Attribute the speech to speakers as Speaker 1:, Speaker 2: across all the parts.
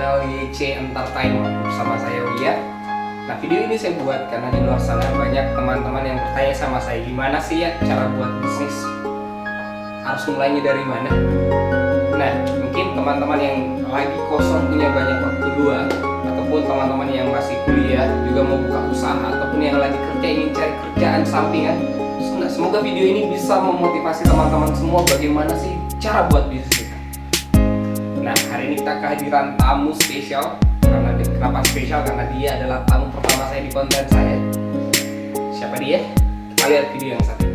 Speaker 1: channel YC Entertainment bersama saya Wia. Nah, video ini saya buat karena di luar sana banyak teman-teman yang bertanya sama saya, gimana sih ya cara buat bisnis, harus mulainya dari mana. Nah, mungkin teman-teman yang lagi kosong punya banyak waktu luang, ataupun teman-teman yang masih kuliah juga mau buka usaha, ataupun yang lagi kerja ingin cari kerjaan sampingan. Nah, semoga video ini bisa memotivasi teman-teman semua bagaimana sih cara buat bisnis kita. Nah, hari ini kita kehadiran tamu spesial. Kenapa spesial? Karena dia adalah tamu pertama saya di konten saya. Siapa dia? Kita lihat video yang satu.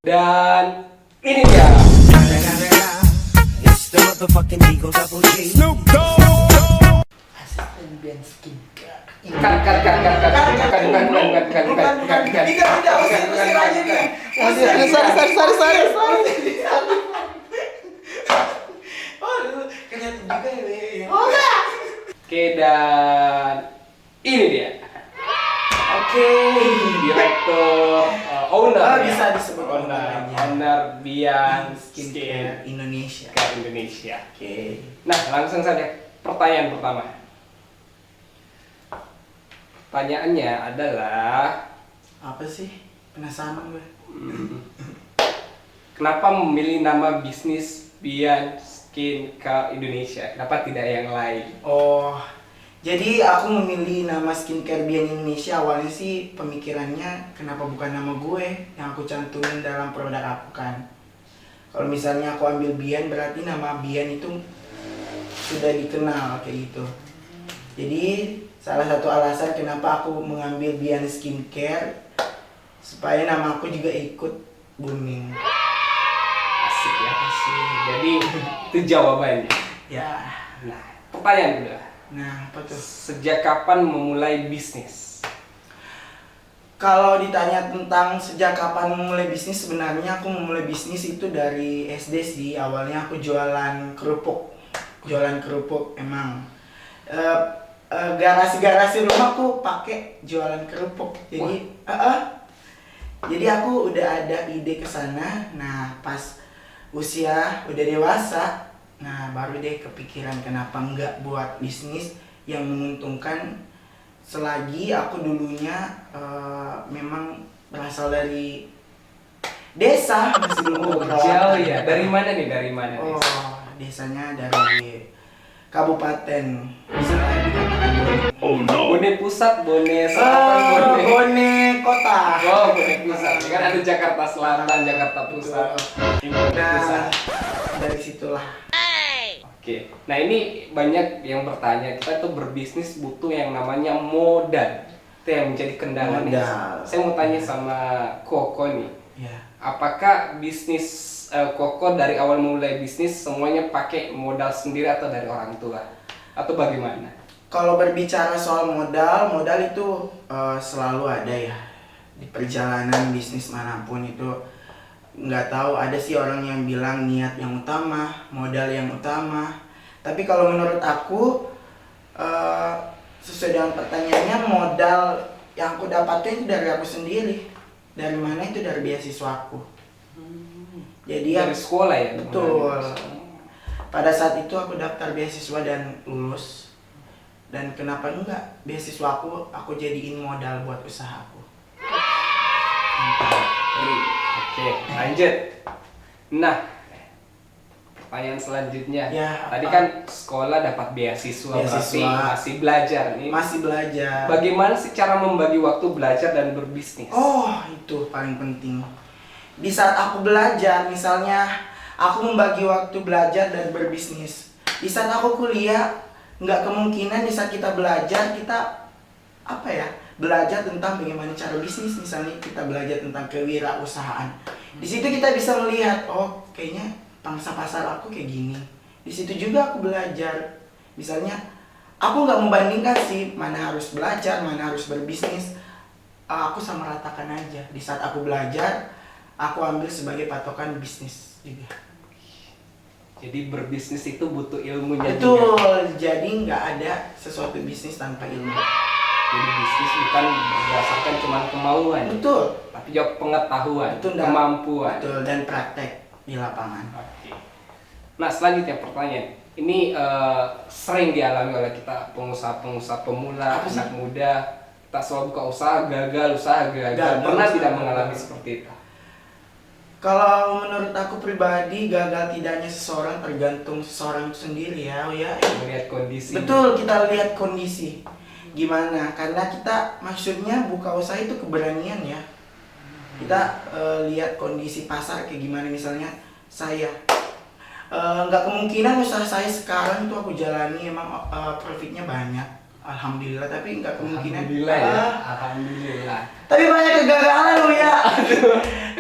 Speaker 1: Dan ini dia.
Speaker 2: Asisten Bian Skin.
Speaker 1: Oke, dan ini dia. Oke, direktur, owner,
Speaker 2: bisa disebut
Speaker 1: owner Bian
Speaker 2: Skincare Indonesia.
Speaker 1: Indonesia.
Speaker 2: Oke.
Speaker 1: Nah, langsung saja pertanyaan pertama. Pertanyaannya adalah,
Speaker 2: Apa sih? Penasaran gue.
Speaker 1: kenapa memilih nama bisnis Bian Skincare Indonesia? Kenapa tidak yang lain?
Speaker 2: Oh, jadi aku memilih nama Skincare Bian Indonesia awalnya sih pemikirannya kenapa bukan nama gue yang aku cantumin dalam produk aku kan. Kalau misalnya aku ambil Bian berarti nama Bian itu sudah dikenal kayak gitu. Jadi salah satu alasan kenapa aku mengambil Bian Skincare supaya nama aku juga ikut booming.
Speaker 1: Asik ya, asik. Jadi itu jawabannya.
Speaker 2: Ya.
Speaker 1: Nah, pertanyaan kedua.
Speaker 2: Nah, apa tuh?
Speaker 1: Sejak kapan memulai bisnis?
Speaker 2: Kalau ditanya tentang sejak kapan memulai bisnis, sebenarnya aku memulai bisnis itu dari SD sih. Awalnya aku jualan kerupuk. Jualan kerupuk emang. Garasi-garasi rumahku pakai jualan kerupuk. Jadi aku udah ada ide ke sana. Nah, pas usia udah dewasa, nah baru deh kepikiran kenapa enggak buat bisnis yang menguntungkan. Selagi aku dulunya memang berasal dari desa, masih belum
Speaker 1: Jauh ya. Dari mana nih? Dari mana?
Speaker 2: Oh, desanya dari kabupaten, bisa dikatakan
Speaker 1: Bone pusat, Bone selatan,
Speaker 2: Bone kota.
Speaker 1: Oh, Bone pusat. Kan ada Jakarta Selatan, Jakarta Pusat. Bone pusat.
Speaker 2: Dari situlah.
Speaker 1: Oke. Nah, ini banyak yang bertanya, kita tuh berbisnis butuh yang namanya modal. Itu yang menjadi kendala nih.
Speaker 2: Modal.
Speaker 1: Saya mau tanya sama Koko nih.
Speaker 2: Ya.
Speaker 1: Apakah bisnis Koko dari awal mulai bisnis semuanya pakai modal sendiri atau dari orang tua? Atau bagaimana?
Speaker 2: Kalau berbicara soal modal, modal itu selalu ada ya. Di perjalanan bisnis manapun itu nggak tahu, ada sih orang yang bilang niat yang utama, modal yang utama. Tapi kalau menurut aku, sesuai dengan pertanyaannya, modal yang aku dapatkan itu dari aku sendiri. Dari mana itu? Dari beasiswa aku. Jadi
Speaker 1: Dari sekolah ya?
Speaker 2: betul. Pada saat itu aku daftar beasiswa dan lulus. Dan kenapa enggak? Beasiswa aku jadiin modal buat usahaku.
Speaker 1: Oke, lanjut. Nah, pertanyaan selanjutnya.
Speaker 2: Ya,
Speaker 1: tadi
Speaker 2: apa?
Speaker 1: kan sekolah dapat beasiswa, berarti masih belajar nih.
Speaker 2: Masih belajar.
Speaker 1: Bagaimana sih cara membagi waktu belajar dan berbisnis?
Speaker 2: Oh, itu paling penting. Di saat aku belajar, misalnya aku membagi waktu belajar dan berbisnis. Di saat aku kuliah, nggak kemungkinan di saat kita belajar, kita belajar tentang bagaimana cara bisnis. Misalnya kita belajar tentang kewirausahaan. Di situ kita bisa melihat, oh kayaknya pangsa pasar aku kayak gini. Di situ juga aku belajar. Misalnya, aku nggak membandingkan sih mana harus belajar, mana harus berbisnis. aku sama ratakan aja. Di saat aku belajar, aku ambil sebagai patokan bisnis juga.
Speaker 1: Jadi berbisnis itu butuh ilmunya juga.
Speaker 2: Betul, jadi nggak ada sesuatu bisnis tanpa ilmu.
Speaker 1: Jadi bisnis bukan berdasarkan cuma kemauan,
Speaker 2: Betul,
Speaker 1: tapi juga pengetahuan,
Speaker 2: Betul, dan-
Speaker 1: kemampuan.
Speaker 2: betul, dan praktek di lapangan.
Speaker 1: Oke. Nah, selanjutnya pertanyaan. Ini sering dialami oleh kita pengusaha-pengusaha pemula,
Speaker 2: Apa sih?
Speaker 1: anak muda. Kita selalu buka usaha gagal.
Speaker 2: Gagal,
Speaker 1: Pernah
Speaker 2: usaha
Speaker 1: tidak
Speaker 2: gagal.
Speaker 1: mengalami seperti itu?
Speaker 2: Kalau menurut aku pribadi, gagal tidaknya seseorang tergantung seseorang itu sendiri ya,
Speaker 1: Melihat kondisi.
Speaker 2: Betul, kita lihat kondisi gimana. Karena kita maksudnya buka usaha itu keberanian ya. Kita lihat kondisi pasar kayak gimana. Misalnya saya nggak kemungkinan usaha saya sekarang tuh aku jalani emang profitnya banyak, alhamdulillah. Tapi nggak kemungkinan.
Speaker 1: Alhamdulillah ya. Alhamdulillah.
Speaker 2: Tapi banyak kegagalan loh ya.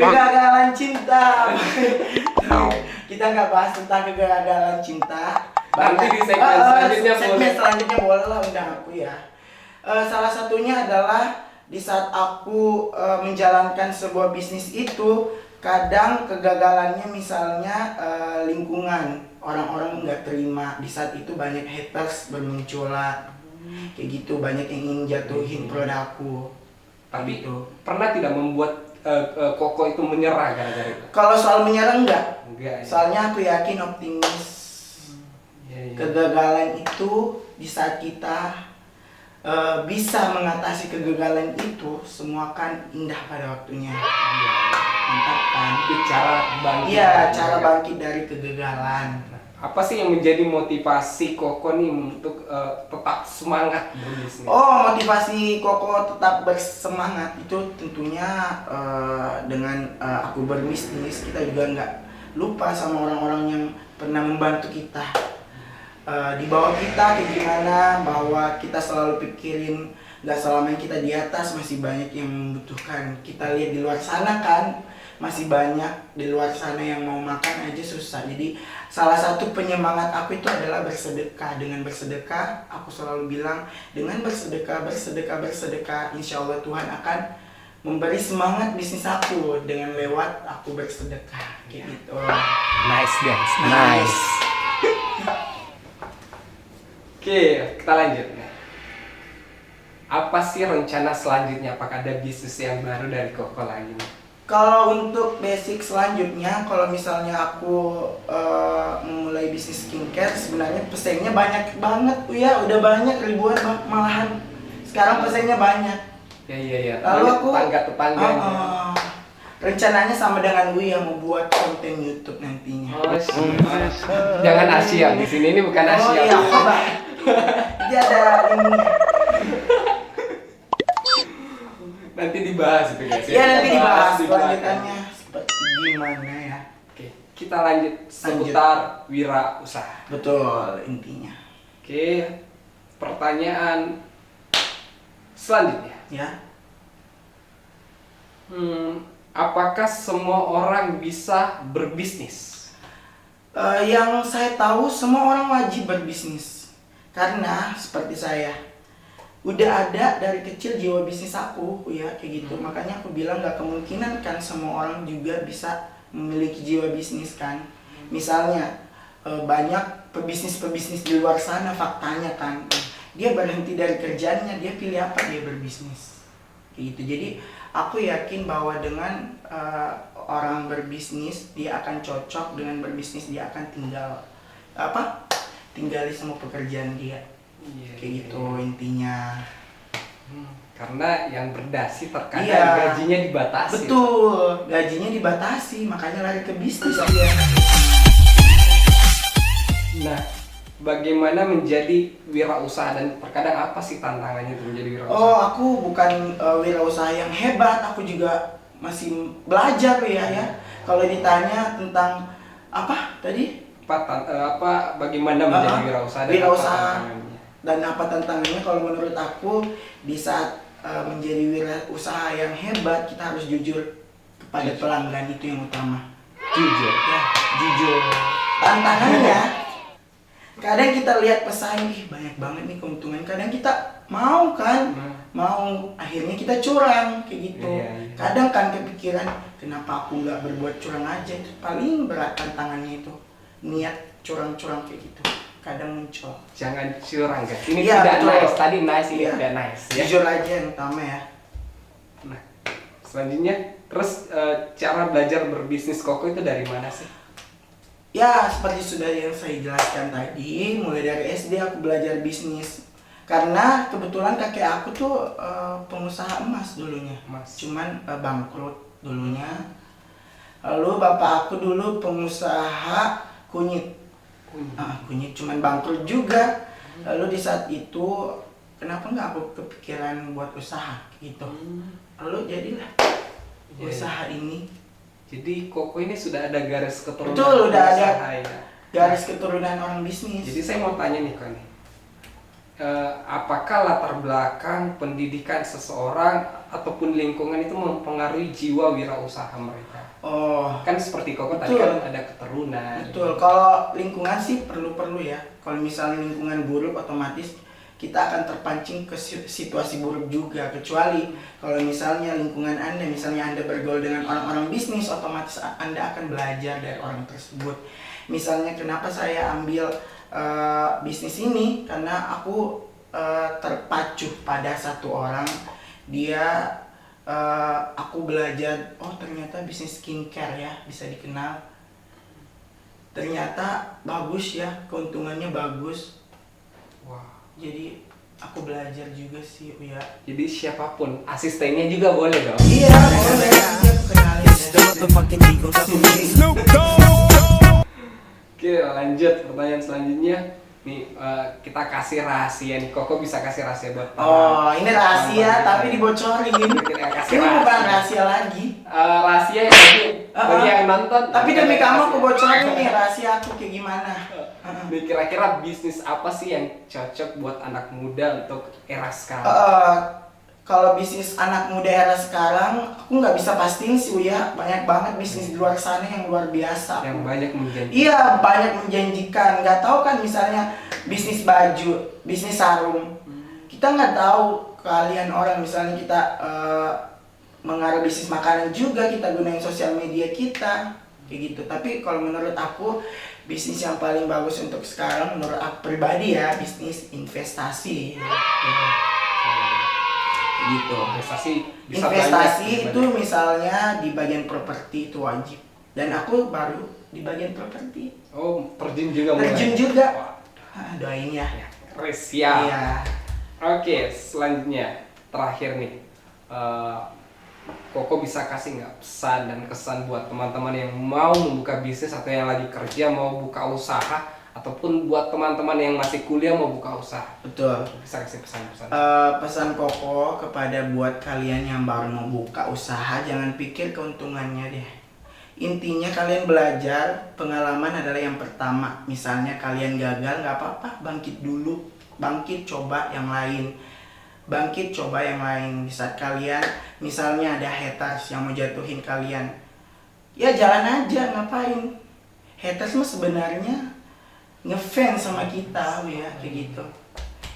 Speaker 2: Kegagalan cinta. Kita nggak bahas tentang kegagalan cinta.
Speaker 1: Nanti di segmen selanjutnya
Speaker 2: segmen
Speaker 1: boleh.
Speaker 2: selanjutnya boleh lah undang aku ya. Salah satunya adalah di saat aku menjalankan sebuah bisnis itu, kadang kegagalannya misalnya lingkungan, orang-orang nggak terima. Di saat itu banyak haters bermunculan, kayak gitu, banyak yang ingin jatuhin produkku.
Speaker 1: Tapi
Speaker 2: Gitu.
Speaker 1: pernah tidak membuat Koko itu menyerah gara-gara itu?
Speaker 2: Kalau soal menyerah enggak,
Speaker 1: Enggak. Ya.
Speaker 2: soalnya aku yakin optimis.
Speaker 1: Iya.
Speaker 2: Kegagalan itu di saat kita bisa mengatasi kegagalan itu, semua kan indah pada waktunya.
Speaker 1: Iya.
Speaker 2: Mantap kan?
Speaker 1: Itu cara bangkit.
Speaker 2: Iya, cara bangkit dari kegagalan.
Speaker 1: Apa sih yang menjadi motivasi Koko nih untuk tetap semangat berbisnis?
Speaker 2: Oh, motivasi Koko tetap bersemangat itu tentunya dengan aku berbisnis, kita juga nggak lupa sama orang-orang yang pernah membantu kita. Di bawah kita kayak gimana, bahwa kita selalu pikirin nggak selamanya kita di atas, masih banyak yang membutuhkan. Kita lihat di luar sana kan, masih banyak di luar sana yang mau makan aja susah. Jadi salah satu penyemangat aku itu adalah bersedekah. Dengan bersedekah, aku selalu bilang, dengan bersedekah, insya Allah Tuhan akan memberi semangat bisnis aku dengan lewat aku bersedekah kayak gitu.
Speaker 1: Nice guys,
Speaker 2: Nice.
Speaker 1: Oke, kita lanjut. Apa sih rencana selanjutnya? Apakah ada bisnis yang baru dari Koko lagi?
Speaker 2: Kalau untuk basic selanjutnya, kalau misalnya aku memulai bisnis skincare, sebenarnya pesaingnya banyak banget ya, udah banyak ribuan malahan. Sekarang pesaingnya banyak.
Speaker 1: Iya.
Speaker 2: Lalu
Speaker 1: Banyak
Speaker 2: aku
Speaker 1: tetangga-tetangganya.
Speaker 2: rencananya sama dengan Wi yang mau buat konten YouTube nantinya.
Speaker 1: Oh, siap. Jangan Asia di sini, ini bukan Asia.
Speaker 2: Oh iya, Pak. Jadi ada ini.
Speaker 1: Nanti dibahas itu guys.
Speaker 2: Ya nanti dibahas
Speaker 1: di belakang.
Speaker 2: kelanjutannya seperti gimana ya.
Speaker 1: Oke, kita lanjut seputar wirausaha.
Speaker 2: Betul intinya.
Speaker 1: Oke, pertanyaan selanjutnya.
Speaker 2: Ya.
Speaker 1: Apakah semua orang bisa berbisnis?
Speaker 2: Yang saya tahu semua orang wajib berbisnis. Karena seperti saya udah ada dari kecil jiwa bisnis aku ya kayak gitu. Makanya aku bilang gak kemungkinan kan semua orang juga bisa memiliki jiwa bisnis kan. Misalnya banyak pebisnis-pebisnis di luar sana, faktanya kan dia berhenti dari kerjaannya, dia pilih apa? Dia berbisnis kayak gitu. Jadi aku yakin bahwa dengan orang berbisnis dia akan cocok, dengan berbisnis dia akan tinggali semua pekerjaan dia.
Speaker 1: Iya,
Speaker 2: Kayak gitu intinya.
Speaker 1: Karena yang berdasi terkadang
Speaker 2: Iya.
Speaker 1: gajinya dibatasi.
Speaker 2: Betul, gajinya dibatasi, makanya lari ke bisnis dia.
Speaker 1: Nah, bagaimana menjadi wirausaha dan terkadang apa sih tantangannya untuk menjadi wirausaha?
Speaker 2: Oh, aku bukan wirausaha yang hebat, aku juga masih belajar ya. Kalau ditanya tentang apa tadi?
Speaker 1: Bagaimana menjadi wirausaha dan
Speaker 2: Wirausaha.
Speaker 1: apa tantangannya?
Speaker 2: Dan apa tantangannya? Kalau menurut aku di saat menjadi wirausaha yang hebat, kita harus jujur kepada pelanggan, itu yang utama.
Speaker 1: Jujur.
Speaker 2: Ya, jujur. Tantangannya kadang kita lihat pesaing, banyak banget nih keuntungan. Kadang kita mau kan, mau akhirnya kita curang kayak gitu.
Speaker 1: Iya.
Speaker 2: Kadang kan kepikiran, kenapa aku nggak berbuat curang aja? Itu paling berat tantangannya itu, niat curang-curang kayak gitu. Kadang muncul.
Speaker 1: Jangan curang guys. Ini
Speaker 2: Iya,
Speaker 1: tidak
Speaker 2: betul.
Speaker 1: nice. Tadi nice, ini
Speaker 2: Iya.
Speaker 1: tidak nice. Ya.
Speaker 2: Jujur aja yang utama ya.
Speaker 1: Nah, selanjutnya, terus cara belajar berbisnis Koko itu dari mana sih?
Speaker 2: Ya, seperti sudah yang saya jelaskan tadi, mulai dari SD aku belajar bisnis. Karena kebetulan kakek aku tuh pengusaha emas dulunya.
Speaker 1: Emas.
Speaker 2: Cuman bangkrut dulunya. Lalu bapak aku dulu pengusaha kunyit. Kunyit cuman bangkrut juga. Lalu di saat itu, kenapa nggak aku kepikiran buat usaha gitu. Lalu jadilah usaha ini.
Speaker 1: Jadi Koko ini sudah ada garis keturunan.
Speaker 2: Betul, udah ada
Speaker 1: usaha, ya.
Speaker 2: garis keturunan orang bisnis.
Speaker 1: Jadi saya mau tanya nih Kak nih, apakah latar belakang pendidikan seseorang ataupun lingkungan itu mempengaruhi jiwa wirausaha mereka?
Speaker 2: Oh,
Speaker 1: Kan seperti Koko tadi
Speaker 2: betul.
Speaker 1: kan ada keturunan.
Speaker 2: betul. Kalau lingkungan sih perlu ya. Kalau misalnya lingkungan buruk, otomatis kita akan terpancing ke situasi buruk juga. Kecuali kalau misalnya lingkungan Anda, misalnya Anda bergaul dengan orang-orang bisnis, otomatis Anda akan belajar dari orang tersebut. Misalnya kenapa saya ambil bisnis ini, karena aku terpacu pada satu orang. Dia aku belajar, oh ternyata bisnis skincare ya bisa dikenal. Ternyata bagus ya, keuntungannya bagus.
Speaker 1: Wah.
Speaker 2: Jadi aku belajar juga sih, ya.
Speaker 1: Jadi siapapun asistennya juga boleh dong.
Speaker 2: Iya, boleh aja aku kenalin ya.
Speaker 1: Oke, lanjut pertanyaan selanjutnya. Nih kita kasih rahasia nih. Koko bisa kasih rahasia buat para
Speaker 2: Oh, ini rahasia
Speaker 1: para-
Speaker 2: tapi dibocorin.
Speaker 1: Kita kasih
Speaker 2: Ini bukan
Speaker 1: rahasia.
Speaker 2: rahasia lagi.
Speaker 1: Rahasia yang bagi yang nonton.
Speaker 2: Tapi demi
Speaker 1: kita
Speaker 2: kamu
Speaker 1: kasih.
Speaker 2: aku bocorin nih rahasia aku kayak gimana.
Speaker 1: Nih kira-kira bisnis apa sih yang cocok buat anak muda untuk era sekarang?
Speaker 2: Kalau bisnis anak muda era sekarang, aku nggak bisa pastiin sih ya. Banyak banget bisnis di luar sana yang luar biasa.
Speaker 1: Yang banyak menjanjikan.
Speaker 2: Iya, banyak menjanjikan. Nggak tahu kan misalnya bisnis baju, bisnis sarung. Kita nggak tahu kalian orang, misalnya kita mengarah bisnis makanan juga, kita gunain sosial media kita kayak gitu. Tapi kalau menurut aku bisnis yang paling bagus untuk sekarang menurut aku pribadi ya, bisnis investasi gitu. Investasi itu misalnya di bagian properti itu wajib, dan aku baru di bagian properti.
Speaker 1: Oh, terjun juga mulai.
Speaker 2: Terjun juga.
Speaker 1: Wah,
Speaker 2: Doain ya.
Speaker 1: siap.
Speaker 2: Iya.
Speaker 1: Oke, selanjutnya terakhir nih. Koko bisa kasih nggak pesan dan kesan buat teman-teman yang mau membuka bisnis atau yang lagi kerja mau buka usaha, ataupun buat teman-teman yang masih kuliah mau buka usaha?
Speaker 2: Betul.
Speaker 1: Bisa kasih pesan-pesan.
Speaker 2: Pesan Koko kepada buat kalian yang baru mau buka usaha, jangan pikir keuntungannya deh. Intinya kalian belajar, pengalaman adalah yang pertama. Misalnya kalian gagal, nggak apa-apa, bangkit dulu, bangkit coba yang lain. Bangkit coba yang lain. Di saat kalian misalnya ada haters yang mau jatuhin kalian, ya jalan aja, ngapain. Haters mah sebenarnya ngefans sama kita ya, kayak gitu.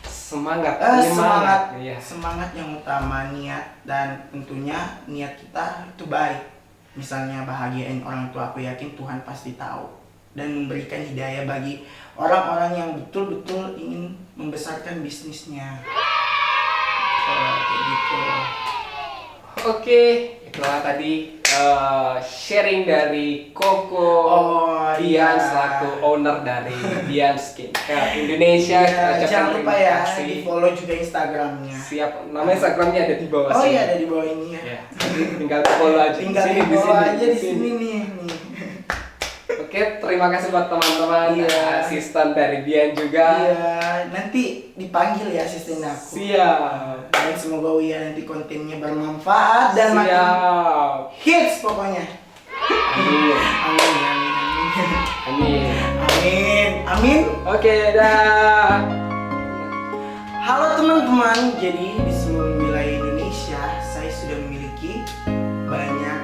Speaker 1: Semangat,
Speaker 2: Semangat,
Speaker 1: Iya.
Speaker 2: semangat yang utama, niat, dan tentunya niat kita itu baik. Misalnya bahagiain orang tua, aku yakin Tuhan pasti tahu dan memberikan hidayah bagi orang-orang yang betul-betul ingin membesarkan bisnisnya. Kayak gitu.
Speaker 1: Oke, itulah tadi sharing dari Koko Dian selaku owner dari Dian Skincare Indonesia.
Speaker 2: Iya,
Speaker 1: Kita
Speaker 2: jangan
Speaker 1: ucapkan
Speaker 2: lupa
Speaker 1: terima
Speaker 2: ya,
Speaker 1: kasih.
Speaker 2: di follow juga Instagramnya.
Speaker 1: Siap, nama Instagramnya ada di bawah
Speaker 2: Oh
Speaker 1: sini.
Speaker 2: iya, ada di bawah ini ya.
Speaker 1: Ya, tinggal follow aja.
Speaker 2: Tinggal
Speaker 1: Sini,
Speaker 2: di follow aja di sini nih.
Speaker 1: Oke, terima kasih buat teman-teman.
Speaker 2: Iya.
Speaker 1: Asisten dari Dian juga.
Speaker 2: Iya, nanti dipanggil ya asisten aku.
Speaker 1: Siap.
Speaker 2: Dan semoga Uya nanti kontennya bermanfaat dan makin
Speaker 1: Siap.
Speaker 2: hits pokoknya.
Speaker 1: Amin.
Speaker 2: Amin, amin, amin.
Speaker 1: Amin.
Speaker 2: Amin, amin.
Speaker 1: Oke, dah.
Speaker 2: Halo teman-teman, jadi di seluruh wilayah Indonesia saya sudah memiliki banyak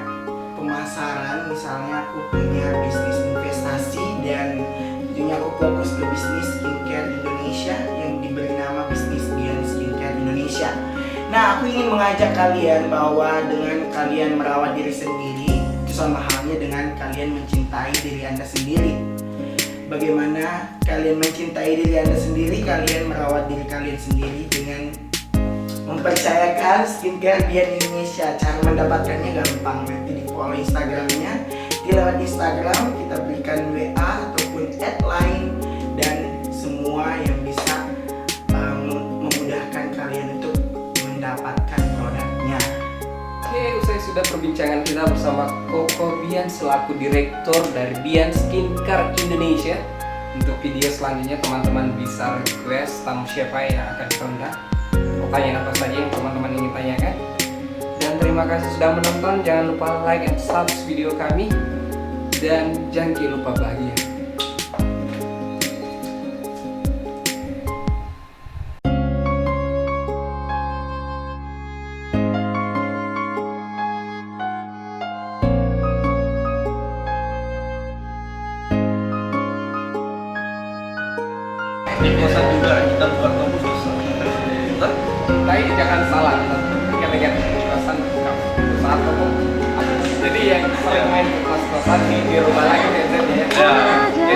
Speaker 2: pemasaran. Misalnya aku punya bisnis investasi dan Tentunya aku fokus ke bisnis skincare Indonesia yang diberi nama bisnis Bian Skincare Indonesia. Nah, aku ingin mengajak kalian bahwa dengan kalian merawat diri sendiri, itu sama halnya dengan kalian mencintai diri Anda sendiri. Bagaimana kalian mencintai diri Anda sendiri, kalian merawat diri kalian sendiri dengan mempercayakan skincare Bian Indonesia. Cara mendapatkannya gampang, nanti di follow Instagramnya, di lewat Instagram kita berikan WA ataupun line dan semua yang bisa memudahkan kalian untuk mendapatkan produknya.
Speaker 1: Oke, usai sudah perbincangan kita bersama Koko Bian selaku direktur dari Bian Skincare Indonesia. Untuk video selanjutnya teman-teman bisa request tamu siapa yang akan diundang, pertanyaan apa saja yang teman-teman ingin tanyakan. Dan terima kasih sudah menonton. Jangan lupa like and subscribe video kami, dan jangan lupa bahagia.
Speaker 3: Di kosan juga kita buat kampus bisa.
Speaker 1: Tapi jangan salah, ingat-ingat kosan saat kamu. Jadi yang sering main ke kos-kosan di rumah lagi ya.